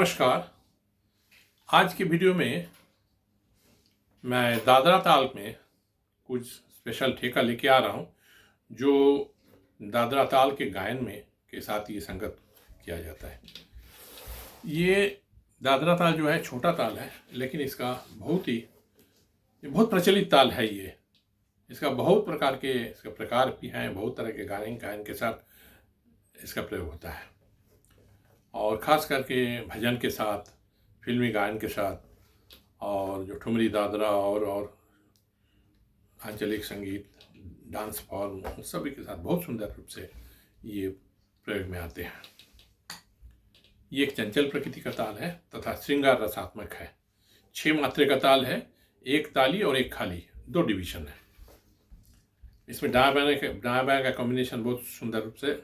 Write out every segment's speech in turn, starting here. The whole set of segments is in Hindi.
नमस्कार। आज की वीडियो में मैं दादरा ताल में कुछ स्पेशल ठेका लेके आ रहा हूँ जो दादरा ताल के गायन में के साथ ये संगत किया जाता है। ये दादरा ताल जो है छोटा ताल है, लेकिन इसका बहुत प्रचलित ताल है। ये इसका बहुत प्रकार के इसका प्रकार भी हैं, बहुत तरह के गायन के साथ इसका प्रयोग होता है और ख़ास करके भजन के साथ, फिल्मी गायन के साथ और जो ठुमरी दादरा और आंचलिक संगीत, डांस फॉर्म सभी के साथ बहुत सुंदर रूप से ये प्रयोग में आते हैं। ये एक चंचल प्रकृति का ताल है तथा श्रृंगार रसात्मक है। 6 मात्रे का ताल है, एक ताली और एक खाली, 2 डिवीजन है। इसमें दाएं बाएं का कॉम्बिनेशन बहुत सुंदर रूप से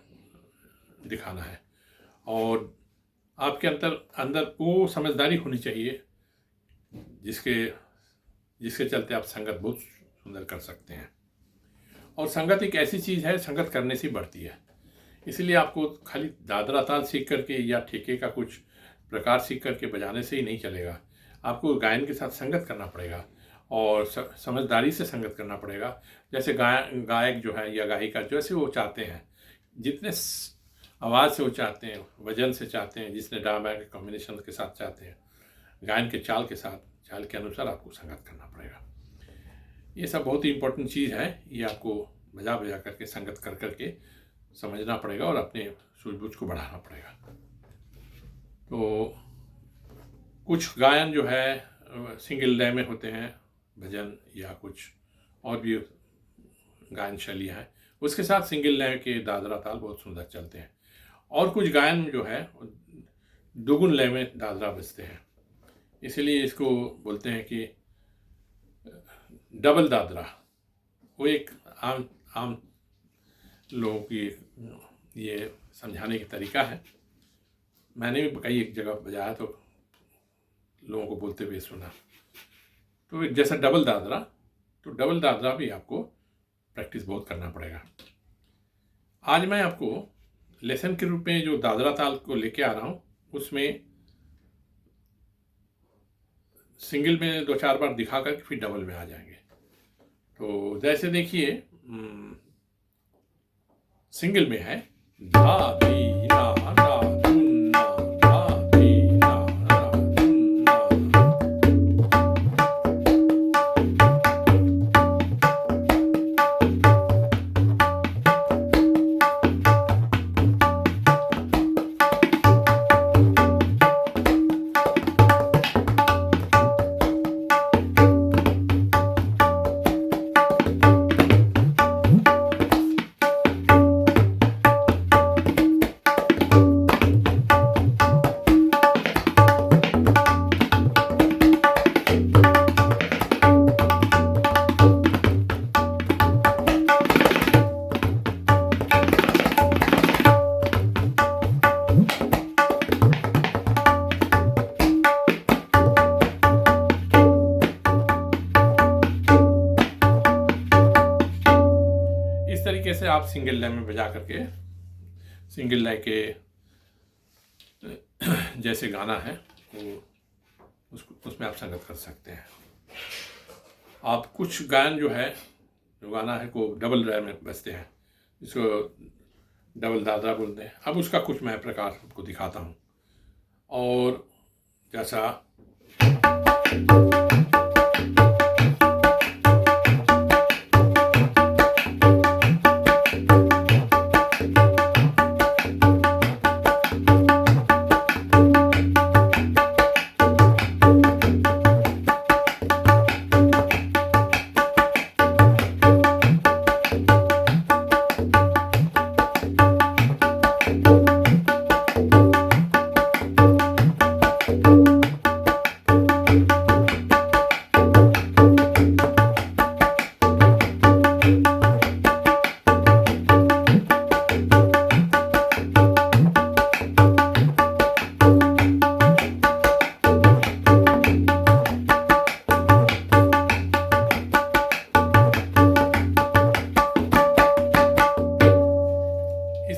दिखाना है और आपके अंदर वो समझदारी होनी चाहिए जिसके चलते आप संगत बहुत सुंदर कर सकते हैं। और संगत एक ऐसी चीज़ है, संगत करने से बढ़ती है। इसलिए आपको खाली दादरा ताल सीख करके या ठेके का कुछ प्रकार सीख करके बजाने से ही नहीं चलेगा। आपको गायन के साथ संगत करना पड़ेगा और समझदारी से संगत करना पड़ेगा। जैसे गायक जो है या गायिका जैसे वो चाहते हैं, जितने आवाज़ से वो चाहते हैं, वजन से चाहते हैं, जिसने डाम के कॉम्बिनेशन के साथ चाहते हैं, गायन के चाल के अनुसार आपको संगत करना पड़ेगा। ये सब बहुत ही इम्पोर्टेंट चीज़ है। ये आपको बजा करके संगत कर करके समझना पड़ेगा और अपने सूझबूझ को बढ़ाना पड़ेगा। तो कुछ गायन जो है सिंगल लय में होते हैं, भजन या कुछ और भी गायन शैलियाँ हैं, उसके साथ सिंगल लय के दादरा ताल बहुत सुंदर चलते हैं। और कुछ गायन जो है दुगुन लय में दादरा बजते हैं, इसलिए इसको बोलते हैं कि डबल दादरा। वो एक आम लोगों की ये समझाने का तरीका है। मैंने भी कई एक जगह बजाया तो लोगों को बोलते हुए सुना। तो जैसा डबल दादरा, तो डबल दादरा भी आपको प्रैक्टिस बहुत करना पड़ेगा। आज मैं आपको लेसन के रूप में जो दादरा ताल को लेके आ रहा हूँ, उसमें सिंगल में 2-4 बार दिखा कर फिर डबल में आ जाएंगे। तो जैसे देखिए, सिंगल में है धा धी ना धा धुन ना, धा धी ना धा धुन ना। तरीके से आप सिंगल लय में बजा करके सिंगल लय के जैसे गाना है वो उसमें आप संगत कर सकते हैं। आप कुछ गायन जो गाना है को डबल लय में बजते हैं, जिसको डबल दादरा बोलते हैं। अब उसका कुछ मैं प्रकार आपको दिखाता हूँ। और जैसा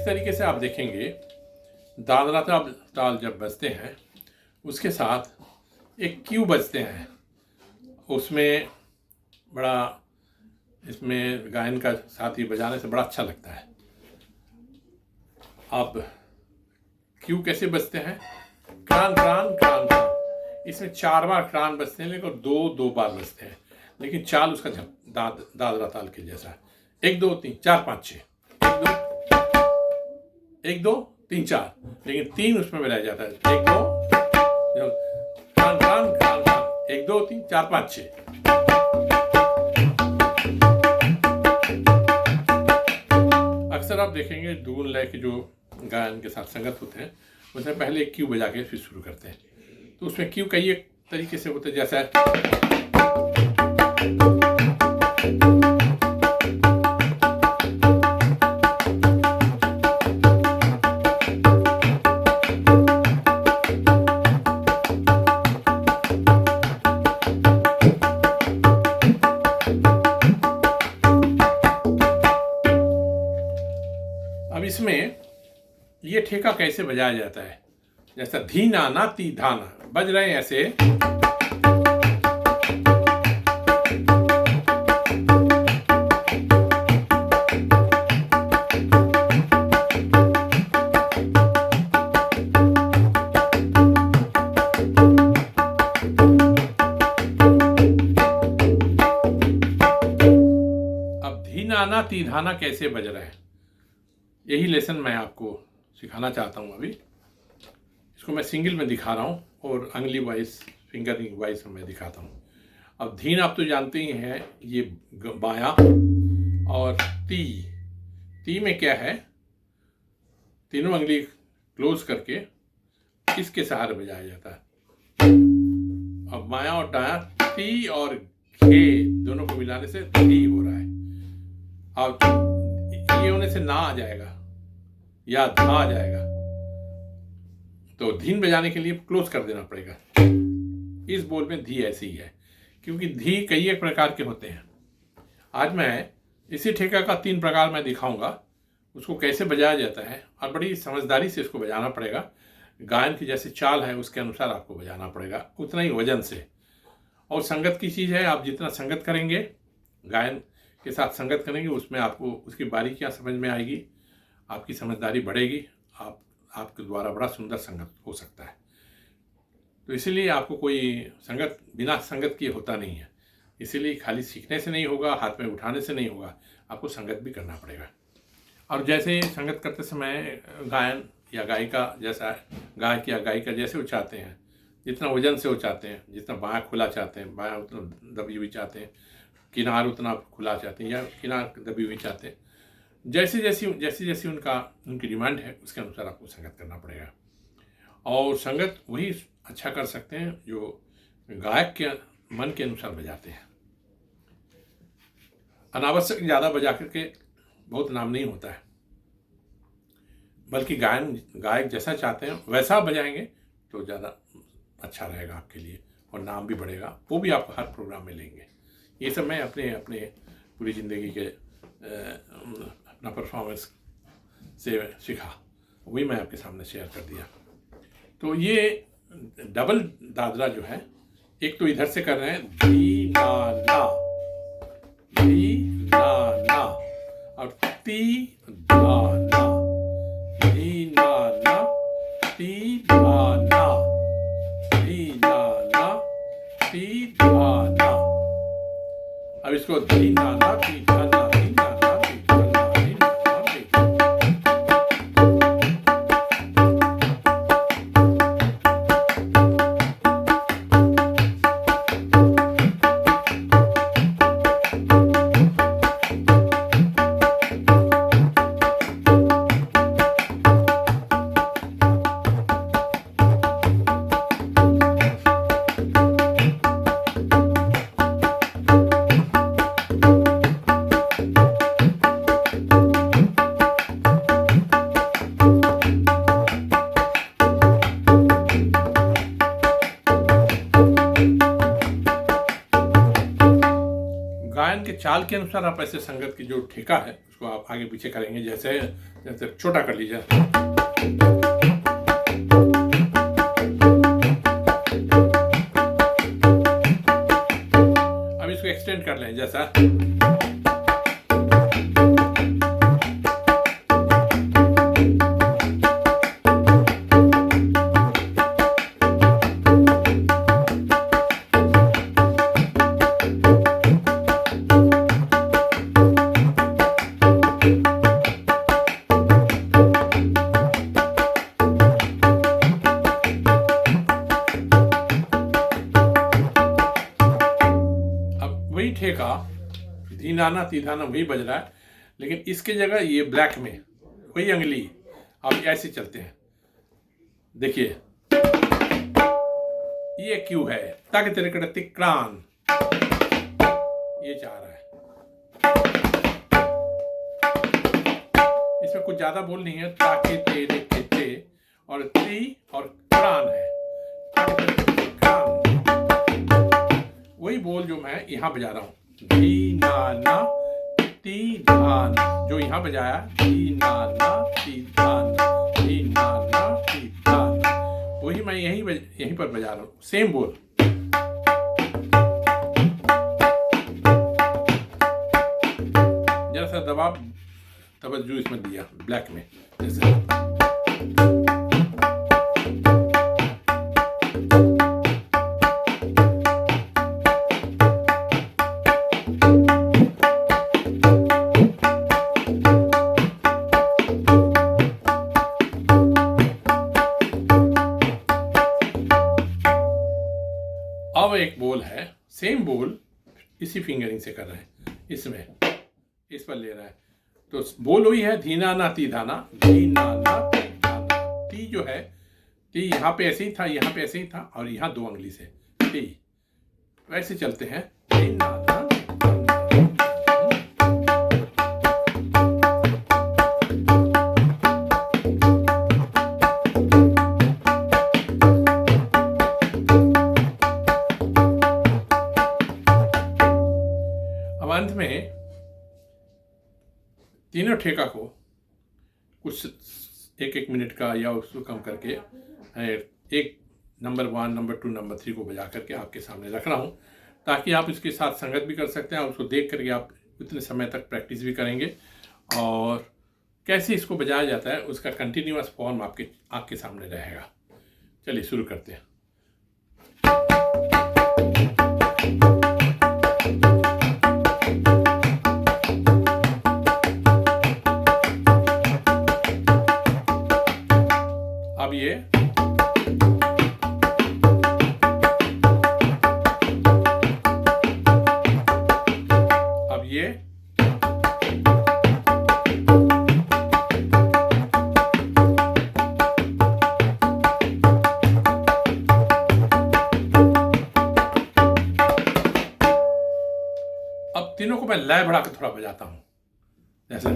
तरीके से आप देखेंगे दादरा ताल जब बजते हैं उसके साथ एक क्यू बजते हैं, उसमें बड़ा, इसमें गायन का साथ ही बजाने से बड़ा अच्छा लगता है। अब क्यू कैसे बजते हैं? क्रान क्रान क्रान क्रान, इसमें 4 बार क्रान बजते हैं, लेकिन 2 बार बजते हैं, लेकिन चाल उसका दादरा ताल के जैसा है। 1 2 3 4 5 6, 1 2 3 4, लेकिन 3 उसमें मिलाया जाता है। 1 2 क्रान क्रान क्रान क्रान, 1 2 3 4 5 6। अक्सर आप देखेंगे धून लय के जो गायन के साथ संगत होते हैं, उसमें पहले एक क्यू बजा के फिर शुरू करते हैं। तो उसमें क्यू कई एक तरीके से होते हैं, जैसा अब इसमें ये ठेका कैसे बजाया जाता है, जैसा धीना ना ती धाना बज रहे हैं ऐसे। अब धीना ना ती धाना कैसे बज रहा है, यही लेसन मैं आपको सिखाना चाहता हूँ। अभी इसको मैं सिंगल में दिखा रहा हूँ और अंगली वाइज, फिंगरिंग वाइज मैं दिखाता हूँ। अब धीन आप तो जानते ही हैं, ये बायां, और ती में क्या है, तीनों अंगली क्लोज करके इसके सहारे बजाया जाता है। अब बायां और दायां, ती और घे दोनों को मिलाने से धी हो रहा है। अब ये होने से ना आ जाएगा या धा आ जाएगा, तो धीन बजाने के लिए क्लोज कर देना पड़ेगा। इस बोल में धी ऐसी ही है, क्योंकि धी कई एक प्रकार के होते हैं। आज मैं इसी ठेका का 3 प्रकार मैं दिखाऊंगा, उसको कैसे बजाया जाता है, और बड़ी समझदारी से इसको बजाना पड़ेगा। गायन की जैसे चाल है उसके अनुसार आपको बजाना पड़ेगा, उतना ही वजन से। और संगत की चीज़ है, आप जितना संगत करेंगे, गायन के साथ संगत करेंगे, उसमें आपको उसकी बारीकियाँ समझ में आएगी, आपकी समझदारी बढ़ेगी, आपके द्वारा बड़ा सुंदर संगत हो सकता है। तो इसीलिए आपको कोई संगत बिना संगत किए होता नहीं है। इसीलिए खाली सीखने से नहीं होगा, हाथ में उठाने से नहीं होगा, आपको संगत भी करना पड़ेगा। और जैसे संगत करते समय गायन या गायिका जैसा, गायक या गायिका जैसे उचाते हैं, जितना वजन से उचाते हैं, जितना बायां खुला चाहते हैं, बायां उतना दबी हुई चाहते हैं, किनार उतना खुला चाहते हैं या किनार दबी हुई चाहते हैं, जैसे जैसी उनकी डिमांड है, उसके अनुसार आपको संगत करना पड़ेगा। और संगत वही अच्छा कर सकते हैं जो गायक के मन के अनुसार बजाते हैं। अनावश्यक ज़्यादा बजा करके बहुत नाम नहीं होता है, बल्कि गायक जैसा चाहते हैं वैसा बजाएंगे तो ज़्यादा अच्छा रहेगा आपके लिए, और नाम भी बढ़ेगा, वो भी आप हर प्रोग्राम में लेंगे। ये सब मैं अपने पूरी ज़िंदगी के अपना परफॉर्मेंस से सीखा, वही मैं आपके सामने शेयर कर दिया। तो ये डबल दादरा जो है, एक तो इधर से कर रहे हैं धी ना ना, धी ना ना, और ती धा ना, धी ना ना, ती धा ना, धी ना ना, ती धा ना। अब इसको धी ना ना, ती धा ना, धी ना ना, ती धा ना, धी ना ना, ती धा ना। गायन के चाल के अनुसार आप ऐसे संगत की जो ठेका है उसको आप आगे पीछे करेंगे। जैसे छोटा कर लीजिए, एक्सटेंड कर लें, जैसा वही ठेका धीनाना तीधाना वही बज रहा है, लेकिन इसके जगह ये ब्लैक में वही अंगली अब ऐसे चलते हैं। देखिए ये क्यों है, तक तिरकड़ तिक्रान, ये चाह रहा है। इसमें कुछ ज्यादा बोल नहीं है, ताके तेरे ते और ती और क्रान है, वही बोल जो मैं यहाँ बजा रहा हूँ, धी ना ना ती धान, जो यहाँ बजाया धी ना ना ती धान, धी ना ना ती धान, वही मैं यहीं पर बजा रहा हूँ, सेम बोल। जरा सा दबाव तवज्जो इसमें दिया ब्लैक में, जैसे अब एक बोल है, सेम बोल इसी फिंगरिंग से कर रहे हैं, इसमें इस पर ले रहा है, तो बोल वही है धीना ना ती धाना, धीना ना ती धाना, ती जो है ती यहाँ पे ऐसे ही था, यहाँ पे ऐसे ही था, और यहाँ दो अंगली से ती, वैसे चलते हैं धीना ना। अंत में तीनों ठेका को कुछ एक मिनट का या उसको कम करके एक नंबर 1, नंबर 2, नंबर 3 को बजा करके आपके सामने रख रहा हूँ, ताकि आप इसके साथ संगत भी कर सकते हैं और उसको देख करके आप इतने समय तक प्रैक्टिस भी करेंगे, और कैसे इसको बजाया जाता है उसका कंटिन्यूअस फॉर्म आपके सामने रहेगा। चलिए शुरू करते हैं। अब ये अब तीनों को मैं लय बढ़ा के थोड़ा बजाता हूं, जैसे